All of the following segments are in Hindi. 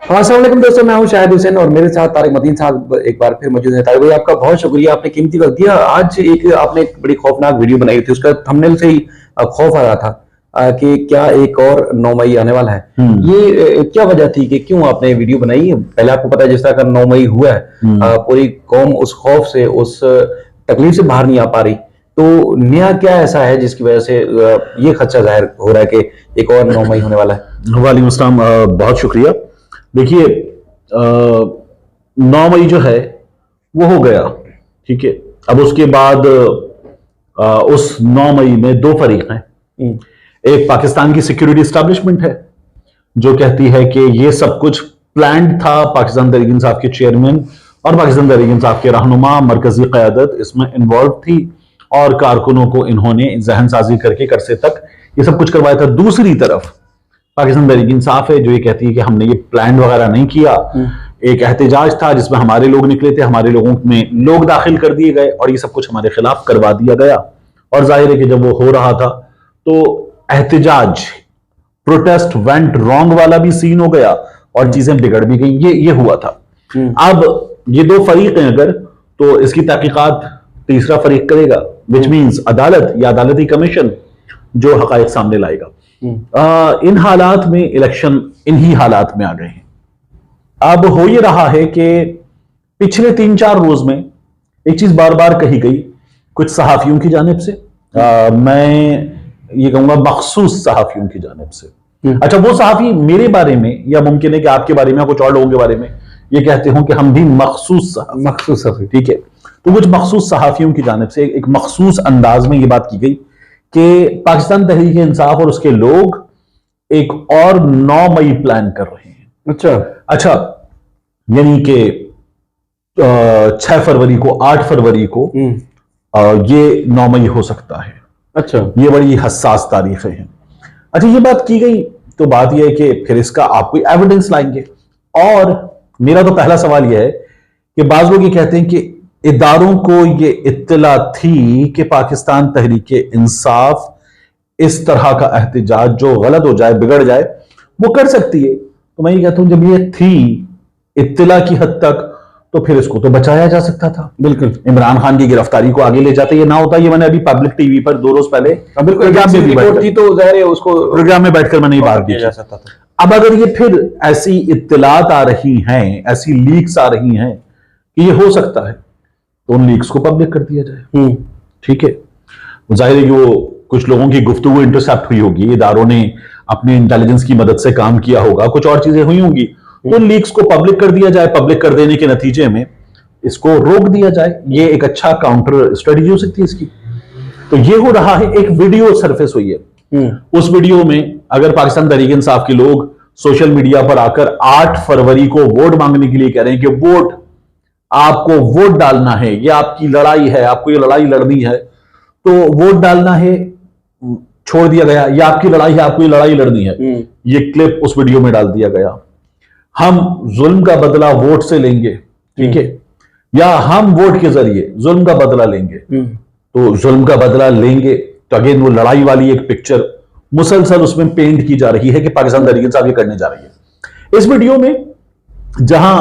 अस्सलाम वालेकुम दोस्तों, मैं हूं शाहिद हुसैन और मेरे साथ तारिक मतीन साहब एक बार फिर मौजूद है। तारिक भाई, आपका बहुत शुक्रिया, आपने कीमती वक्त दिया। आज आपने एक बड़ी खौफनाक वीडियो बनाई थी, उसका थंबनेल से ही खौफ आ रहा था कि क्या एक और 9 मई आने वाला है। ये क्या वजह थी कि क्यों आपने वीडियो बनाई? पहले आपको पता है जिस तरह का 9 मई हुआ है, पूरी कौम उस खौफ से, उस तकलीफ से बाहर नहीं आ पा रही। तो नया क्या ऐसा है जिसकी वजह से ये खदशा जाहिर हो रहा है कि एक और 9 मई होने वाला है? वालेकुम अस्सलाम, बहुत शुक्रिया। देखिए, 9 मई जो है वो हो गया, ठीक है। अब उसके बाद उस 9 मई में दो फरीक हैं। एक पाकिस्तान की सिक्योरिटी एस्टैब्लिशमेंट है जो कहती है कि ये सब कुछ प्लान्ड था, पाकिस्तान तहरीक इंसाफ के चेयरमैन और पाकिस्तान तहरीक इंसाफ के रहनुमा, मरकजी क़यादत इसमें इन्वॉल्व थी और कारकुनों को इन्होंने जहन साजी करके करसे तक ये सब कुछ करवाया था। दूसरी तरफ पाकिस्तान तहरीक इंसाफ है जो ये कहती है कि हमने ये प्लान वगैरह नहीं किया। एक एहतजाज था जिसमें हमारे लोग निकले थे, हमारे लोगों में लोग दाखिल कर दिए गए और ये सब कुछ हमारे खिलाफ करवा दिया गया। और जाहिर है कि जब वो हो रहा था तो एहतजाज, प्रोटेस्ट वेंट रॉन्ग वाला भी सीन हो गया और चीजें बिगड़ भी गई। ये हुआ था। अब ये दो फरीक हैं, अगर तो इसकी तहकीकात तीसरा फरीक करेगा, विच मीन्स अदालत या अदालती कमीशन जो हकायक सामने लाएगा। इन हालात में इलेक्शन इन्हीं हालात में आ गए हैं। अब हो ये रहा है कि पिछले 3-4 रोज में एक चीज बार बार कही गई कुछ सहाफियों की जानिब से, मैं ये कहूंगा मखसूस सहाफियों की जानिब से। अच्छा, वो सहाफी मेरे बारे में या मुमकिन है कि आपके बारे में या कुछ और लोगों के बारे में ये कहते हो कि हम भी मखसूस सहाफी, ठीक है। तो कुछ मखसूस सहाफियों की जानिब से एक मखसूस अंदाज में ये बात की गई कि पाकिस्तान तहरीक इंसाफ और उसके लोग एक और 9 मई प्लान कर रहे हैं। अच्छा, यानी कि 6 फरवरी को, 8 फरवरी को ये 9 मई हो सकता है। अच्छा, ये बड़ी हसास तारीखें हैं। अच्छा, ये बात की गई तो बात यह है कि फिर इसका आप कोई एविडेंस लाएंगे। और मेरा तो पहला सवाल यह है कि बाज लोग ये कहते हैं कि इदारों को ये इत्तला थी कि पाकिस्तान तहरीक इंसाफ इस तरह का एहतजाज जो गलत हो जाए, बिगड़ जाए, वो कर सकती है। तो मैं ये कहता हूं जब ये थी इत्तला की हद तक तो फिर इसको तो बचाया जा सकता था। बिल्कुल, इमरान खान की गिरफ्तारी को आगे ले जाते, ये ना होता। ये मैंने अभी पब्लिक टीवी पर 2 रोज पहले प्रोग्राम में बैठकर मैंने ये बात की जा सकता था। अब अगर ये फिर ऐसी इत्तलात आ रही हैं, ऐसी लीक्स आ रही हैं कि ये हो सकता है, तो उन लीक्स को पब्लिक कर दिया जाए, ठीक है। जाहिर है कि वो कुछ लोगों की गुफ्तगू इंटरसेप्ट हुई होगी, इदारों ने अपनी इंटेलिजेंस की मदद से काम किया होगा, कुछ और चीजें हुई होंगी, तो उन लीक्स को पब्लिक कर दिया जाए। पब्लिक कर देने के नतीजे में इसको रोक दिया जाए, ये एक अच्छा काउंटर स्ट्रेटजी हो सकती है इसकी। तो ये हो रहा है। एक वीडियो सरफेस हुई है, उस वीडियो में अगर पाकिस्तान तहरीक इंसाफ के लोग सोशल मीडिया पर आकर 8 फरवरी को वोट मांगने के लिए कह रहे हैं कि वोट, आपको वोट डालना है, ये आपकी लड़ाई है, आपको ये लड़ाई लड़नी है, तो वोट डालना है, छोड़ दिया गया। ये आपकी लड़ाई है, आपको ये लड़ाई लड़नी है, ये क्लिप उस वीडियो में डाल दिया गया। हम जुल्म का बदला वोट से लेंगे, ठीक है, या हम वोट के जरिए जुल्म का बदला लेंगे। तो जुल्म का बदला लेंगे तो अगेन वो लड़ाई वाली एक पिक्चर मुसलसल उसमें पेंट की जा रही है कि पाकिस्तान तहरीक इंसाफ ये करने जा रही है। इस वीडियो में जहां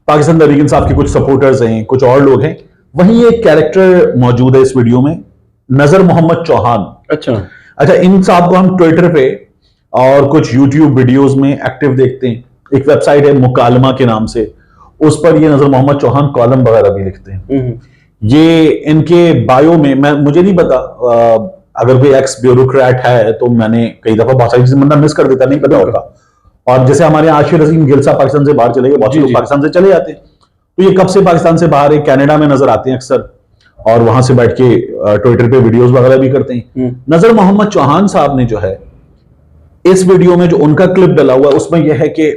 पाकिस्तान तहरीक इंसाफ के कुछ सपोर्टर्स हैं, कुछ और लोग हैं, वहीं एक कैरेक्टर मौजूद है इस वीडियो में, नजर मोहम्मद चौहान। अच्छा, इन साहब को हम ट्विटर पे और कुछ यूट्यूब वीडियोस में एक्टिव देखते हैं। एक वेबसाइट है मुकालमा के नाम से, उस पर ये नजर मोहम्मद चौहान कॉलम वगैरह भी लिखते हैं। ये इनके बायो में, मुझे नहीं पता, अगर कोई एक्स ब्यूरोक्रेट है तो मैंने कई दफा बहुत सारी चीजें बंदा मिस कर देता, नहीं पता होगा। और जैसे हमारे आशिर अजीम गिल साहब पाकिस्तान से बाहर चले गए, बहुत लोग पाकिस्तान से चले जाते हैं, तो ये कब से पाकिस्तान से बाहर है, कनाडा में नजर आते हैं अक्सर, और वहां से बैठ के ट्विटर पे वीडियोस वगैरह भी करते हैं। नजर मोहम्मद चौहान साहब ने जो है इस वीडियो में जो उनका क्लिप डाला हुआ है उसमें यह है कि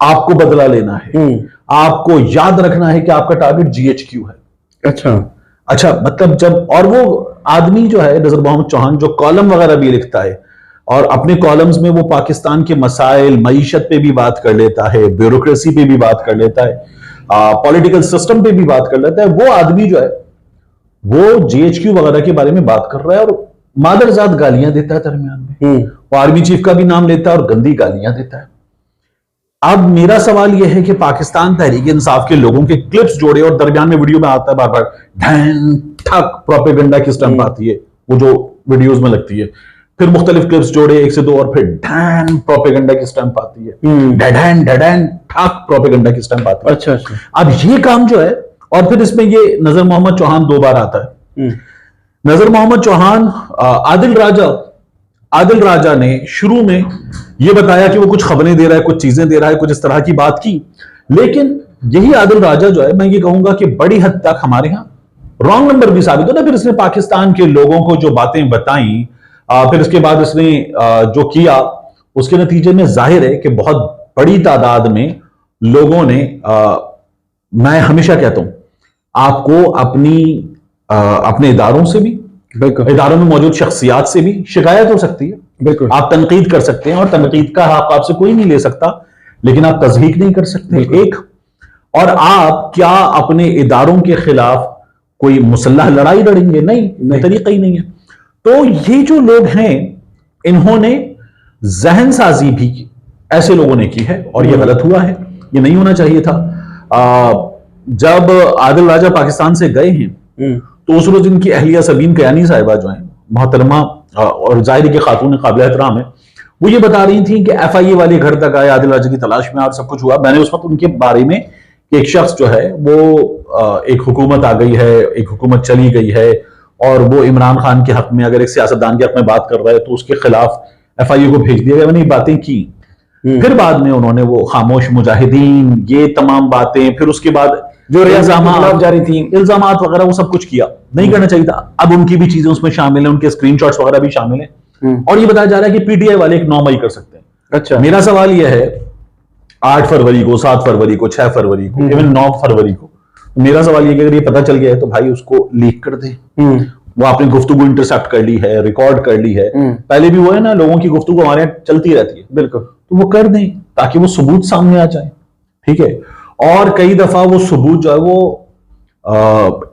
आपको बदला लेना है, आपको याद रखना है कि आपका टारगेट GHQ है। अच्छा, मतलब जब, और वो आदमी जो है नजर मोहम्मद चौहान जो कॉलम वगैरह भी लिखता है और अपने कॉलम्स में वो पाकिस्तान के मसाइल, मईशत पे भी बात कर लेता है, ब्यूरोक्रेसी पे भी बात कर लेता है, पॉलिटिकल सिस्टम पे भी बात कर लेता है, वो आदमी जो है वो GHQ वगैरह के बारे में बात कर रहा है और मादरजात गालियां देता है दरमियान में। वो आर्मी चीफ का भी नाम लेता है और गंदी गालियां देता है। अब मेरा सवाल यह है कि पाकिस्तान तहरीक इंसाफ के लोगों के क्लिप्स जोड़े और दरमियान में वीडियो में आता है बार बार ढैन ठक प्रोपेगेंडा की स्टंप आती है, वो जो वीडियोस में लगती है, फिर मुख्तलिफ क्लिप्स जोड़े एक से दो और फिर ढैन प्रोपेगेंडा की स्टंप आती है, ढैन ढैन ठक प्रोपेगेंडा की स्टंप आती है। अच्छा अच्छा। अब ये काम जो है, और फिर इसमें ये नजर मोहम्मद चौहान 2 बार आता है। नजर मोहम्मद चौहान आदिल राजा ने शुरू में यह बताया कि वो कुछ खबरें दे रहा है, कुछ चीजें दे रहा है, कुछ इस तरह की बात की, लेकिन यही आदिल राजा जो है, मैं ये कहूंगा कि बड़ी हद तक हमारे यहां रॉन्ग नंबर भी साबित हो ना। फिर इसने पाकिस्तान के लोगों को जो बातें बताई, फिर इसके बाद इसने जो किया, उसके नतीजे में जाहिर है कि बहुत बड़ी तादाद में लोगों ने, मैं हमेशा कहता हूं, आपको अपने इदारों से भी, इदारों में मौजूद शख्सियात से भी शिकायत हो सकती है। बिल्कुल, आप तनकीद कर सकते हैं और तनकीद का हक आपसे कोई नहीं ले सकता, लेकिन आप तज़हीक नहीं कर सकते। एक, और आप क्या अपने इदारों के खिलाफ कोई मुसल्लह लड़ाई लड़ेंगे? नहीं, तरीका ही नहीं है। तो ये जो लोग हैं, इन्होंने जहन साजी भी ऐसे लोगों ने की है और ये गलत हुआ है, ये नहीं होना चाहिए था। जब आदिल राजा पाकिस्तान से गए हैं तो उस रोज इनकी अहलिया सबीन कयानी साहिबा जो है, मोहतरमा और जाहिर के खातून काबिल एहतराम है, वो ये बता रही थी कि FIA वाले घर तक आए आदिल राजा की तलाश में और सब कुछ हुआ। मैंने उस वक्त उनके बारे में एक शख्स जो है वो एक हुकूमत आ गई है, एक हुकूमत चली गई है और वो इमरान खान के हक में, अगर एक सियासतदान के हक में बात कर रहा है तो उसके खिलाफ FIA को भेज दिया गया। मैंने बातें की, फिर बाद में उन्होंने वो खामोश मुजाहिदीन, ये तमाम बातें, फिर उसके बाद जो इल्जामात जारी थी, इल्जामात वगैरह, वो सब कुछ किया। नहीं करना चाहिए था। अब उनकी भी चीजें उसमें शामिल है, उनके स्क्रीनशॉट्स वगैरह भी शामिल है और ये बताया जा रहा है कि PTI वाले एक 9 मई कर सकते हैं। अच्छा, मेरा सवाल यह है 8 फरवरी को, 7 फरवरी को, 6 फरवरी को, इवन 9 फरवरी को, मेरा सवाल यह कि अगर ये पता चल गया है तो भाई उसको लीक कर दे। वो आपने गुफ्तगू इंटरसेप्ट कर ली है, रिकॉर्ड कर ली है, पहले भी वो है ना, लोगों की गुफ्तगू हमारे यहाँ चलती रहती है, बिल्कुल, तो वो कर दें ताकि वो सबूत सामने आ जाए। ठीक है, और कई दफा वो सबूत जो है वो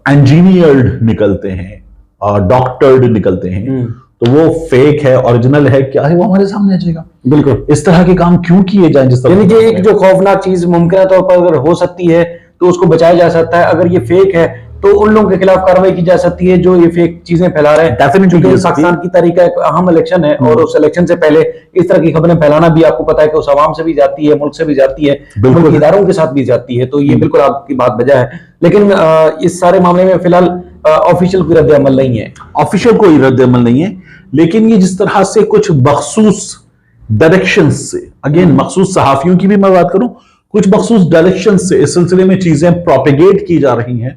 इंजीनियर्ड निकलते हैं, डॉक्टर्ड निकलते हैं, तो वो फेक है, ओरिजिनल है, क्या है, वो हमारे सामने आ जाएगा। बिल्कुल, इस तरह के काम क्यों किए जाएं? जिस तरह, यानी कि एक जो खौफनाक चीज मुमकिन तौर पर अगर हो सकती है तो उसको बचाया जा सकता है। अगर ये फेक है तो उन लोगों के खिलाफ कार्रवाई की जा सकती है जो ये फेक चीजें फैला रहे हैं। डेफिनेटली, पाकिस्तान की तारीख एक अहम इलेक्शन है और उस इलेक्शन से पहले इस तरह की खबरें फैलाना भी आपको पता है कि उस आवाम से भी जाती है, मुल्क से भी जाती है, मुल्क के इदारों के साथ भी जाती है। तो ये बिल्कुल आपकी बात बजा है, लेकिन इस सारे मामले में फिलहाल ऑफिशियल कोई रद्द अमल नहीं है। ऑफिशियल कोई रद्द अमल नहीं है, लेकिन ये जिस तरह से कुछ मखसूस डायरेक्शन से, अगेन मखसूस सहाफियों की भी मैं बात करूं, कुछ मखसूस डायरेक्शन से इस सिलसिले में चीजें प्रोपेगेट की जा रही हैं,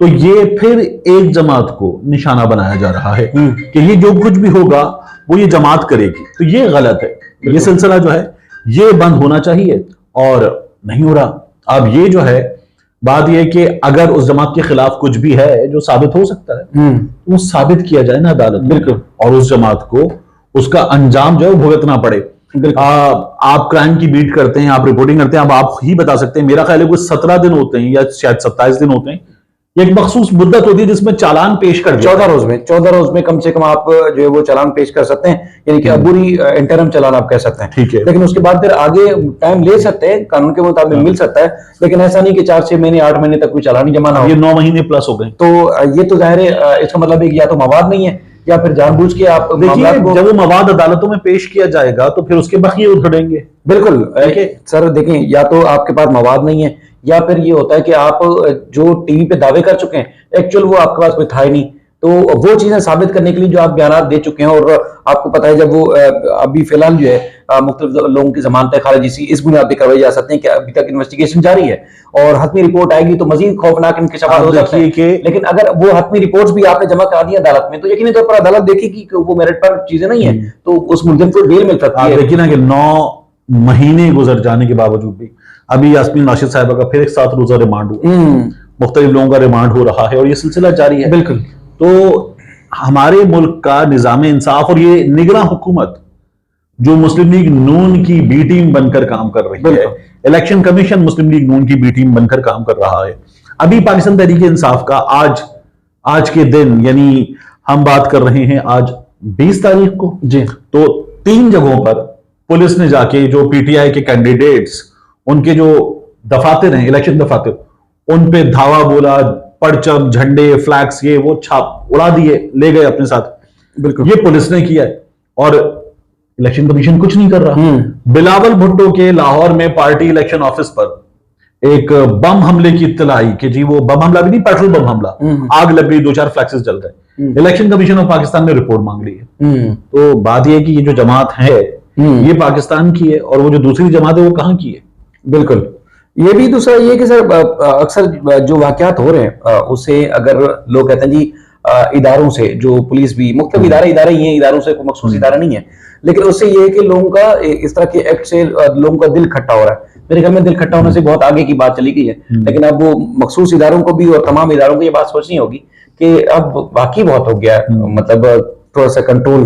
तो ये फिर एक जमात को निशाना बनाया जा रहा है कि ये जो कुछ भी होगा वो ये जमात करेगी। तो ये गलत है, ये सिलसिला जो है ये बंद होना चाहिए और नहीं हो रहा। अब ये जो है बात ये कि अगर उस जमात के खिलाफ कुछ भी है जो साबित हो सकता है, तो वो साबित किया जाए ना अदालत, बिल्कुल, और उस जमात को उसका अंजाम जो है वो भुगतना पड़े। आप क्राइम की बीट करते हैं, आप रिपोर्टिंग करते हैं, अब आप ही बता सकते हैं, मेरा ख्याल है कुछ 17 दिन होते हैं या शायद 27 दिन होते हैं, एक मखसूस मुद्दत होती है जिसमें चालान पेश कर 14 रोज में कम से कम आप जो है वो चालान पेश कर सकते हैं, यानी कि अबूरी इंटरम चालान आप कह सकते हैं। ठीक है, लेकिन उसके बाद फिर आगे टाइम ले सकते हैं, कानून के मुताबिक मिल सकता है, लेकिन ऐसा नहीं कि 4 6 महीने 8 महीने तक कोई चालान ही जमा ना हो। ये 9 महीने प्लस हो गए, तो ये तो जाहिर है इसका मतलब है कि या तो मवाद नहीं है या फिर जानबूझ के आप देखिए, जब वो मवाद अदालतों में पेश किया जाएगा तो फिर उसके बखिए उधड़ेंगे। बिल्कुल, सर देखें, या तो आपके पास मवाद नहीं है या फिर ये होता है कि आप जो टीवी पे दावे कर चुके हैं एक्चुअल वो आपके पास कोई था ही नहीं, तो वो चीजें साबित करने के लिए जो आप बयान दे चुके हैं, और आपको पता है जब वो अभी फिलहाल जो है मुख्तलिफ लोगों की जमानतें खारिज इस बुनियाद पर करवाई जा सकती हैं कि अभी तक इन्वेस्टिगेशन जारी है और हतमी रिपोर्ट आएगी तो मजीद खौफनाक इंकशाफ हो सकते हैं। लेकिन अगर वो हतमी रिपोर्ट्स भी आपने जमा करा दी अदालत में, तो यकीनी तौर पर अदालत देखेगी कि वो मेरिट पर चीजें नहीं है, तो उस मुलजिम को बेल मिल सकती है। देखिए ना कि 9 महीने गुजर जाने के बावजूद भी अभी यास्मीन राशिद साहिबा का फिर एक 7 रोजा रिमांड हुआ, मुख्तलिफ लोगों का रिमांड हो रहा है और ये सिलसिला जारी है। बिल्कुल, तो हमारे मुल्क का निजाम इंसाफ और ये निगरान हुकूमत जो मुस्लिम लीग नून की बी टीम बनकर काम कर रही है, इलेक्शन कमीशन मुस्लिम लीग नून की बी टीम बनकर काम कर रहा है। अभी पाकिस्तान तहरीक इंसाफ का आज के दिन, यानी हम बात कर रहे हैं आज 20 तारीख को जी, तो 3 जगहों पर पुलिस ने जाके जो PTI के कैंडिडेट्स उनके जो दफातर हैं, इलेक्शन दफातर, उन पे धावा बोला, परचम, झंडे, फ्लैग्स, ये वो छाप उड़ा दिए, ले गए अपने साथ। बिल्कुल, ये पुलिस ने किया है और इलेक्शन कमीशन कुछ नहीं कर रहा। बिलावल भुट्टो के लाहौर में पार्टी इलेक्शन ऑफिस पर एक बम हमले की इत्तला आई कि जी वो बम हमला भी नहीं, पेट्रोल बम हमला, आग लग गई, 2-4 फ्लैक्सेस जल गए। इलेक्शन कमीशन ऑफ पाकिस्तान ने रिपोर्ट मांग ली है। तो बात यह है कि ये जो जमात है ये पाकिस्तान की है और वो जो दूसरी जमात है वो कहां की है। बिल्कुल, ये भी दूसरा ये कि सर अक्सर जो वाकयात हो रहे हैं उससे अगर लोग कहते हैं जी इदारों से, जो पुलिस भी मुख्तलिफ इदारे ही हैं, इदारों से कोई मखसूस इदारा नहीं है, लेकिन उससे ये है कि लोगों का इस तरह के एक्ट से लोगों का दिल खट्टा हो रहा है। मेरे ख्याल में दिल खट्टा होने से बहुत आगे की बात चली गई है, लेकिन अब वो मखसूस इदारों को भी और तमाम इदारों को ये बात सोचनी होगी कि अब वाकई बहुत हो गया है, मतलब थोड़ा सा कंट्रोल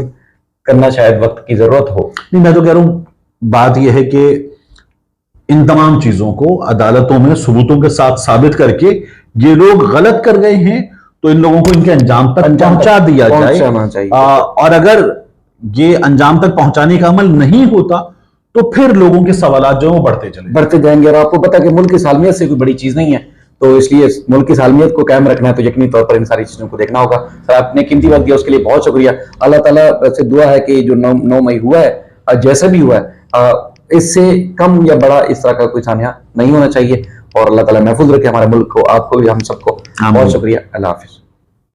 करना शायद वक्त की जरूरत हो। नहीं, मैं तो कह रहा हूं बात यह है कि इन तमाम चीजों को अदालतों में सबूतों के साथ साबित करके ये लोग गलत कर गए हैं तो इन लोगों को इनके अंजाम तक पहुंचा दिया जाए। और अगर ये अंजाम तक पहुंचाने का अमल नहीं होता तो फिर लोगों के सवाल जो बढ़ते जाएंगे। और आपको पता है कि मुल्क की सालमियत से कोई बड़ी चीज नहीं है, तो इसलिए मुल्क की सालमियत को कायम रखना है तो यकीनी तौर पर इन सारी चीजों को देखना होगा। सर आपने कीमती वक्त दिया उसके लिए बहुत शुक्रिया। अल्लाह ताला से दुआ है कि जो 9 मई हुआ है जैसा भी हुआ है इससे कम या बड़ा इस तरह का कोई सानिया नहीं होना चाहिए और अल्लाह ताला महफूज रखे हमारे मुल्क को, आपको भी, हम सबको। बहुत शुक्रिया। अल्लाह हाफिज।